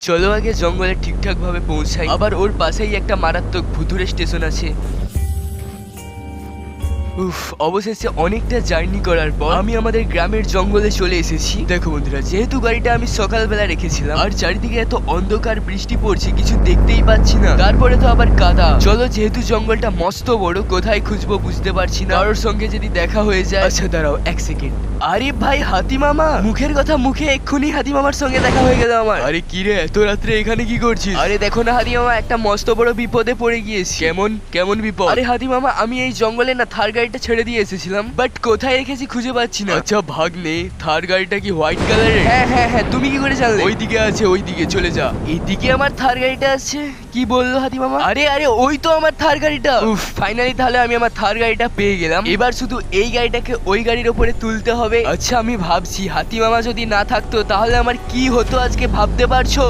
চলো আগে জঙ্গলে ঠিকঠাক ভাবে পৌঁছাই, আবার ওর পাশেই একটা মারাত্মক ভুতুরে স্টেশন আছে। অবশেষে অনেকটা জার্নি করার পর আমি আমাদের গ্রামের জঙ্গলে চলে এসেছি। দেখো বন্ধুরা, যেহেতু গাড়িটা আমি সকালবেলা রেখেছিলাম আর চারিদিকে এত অন্ধকার, বৃষ্টি পড়ছে, কিছু দেখতেই পাচ্ছি না, তারপরে তো আবার কাদা। চলো, যেহেতু জঙ্গলটা মস্ত বড়, কোথায় খুঁজবো বুঝতে পারছি না, কারোর সঙ্গে যদি দেখা হয়ে যায়। আচ্ছা দাঁড়াও এক সেকেন্ড। আরে ভাই হাতি মামা, মুখের কথা মুখে, এক্ষুনি হাতি মামার সঙ্গে দেখা হয়ে গেল আমার। আরে কি রে, এত রাত্রে এখানে কি করছিস? আরে দেখো না হাতি মামা, একটা মস্ত বড় বিপদে পড়ে গিয়েছি। কেমন কেমন বিপদ? আরে হাতি মামা, আমি এই জঙ্গলে না থার গাড়িটা ছেড়ে দিয়ে এসেছিলাম, বাট কোথায় রেখেছি খুঁজে পাচ্ছি না। আচ্ছা ভাগ্নে, থার গাড়িটা কি হোয়াইট কালারের? হ্যাঁ হ্যাঁ হ্যাঁ, তুমি কি করে জানলে? ওইদিকে আছে, ওইদিকে চলে যা। এইদিকে আমার থার গাড়িটা আছে? কি বললো হাতি মামা? আরে আরে, ওই তো আমার থার গাড়িটা। ফাইনালি তাহলে আমি আমার থার গাড়িটা পেয়ে গেলাম। এবার শুধু এই গাড়িটাকে ওই গাড়ির উপরে তুলতে হবে। আচ্ছা আমি ভাবছি, হাতি মামা যদি না থাকতো তাহলে আমার কি হতো আজকে, ভাবতে পারছো?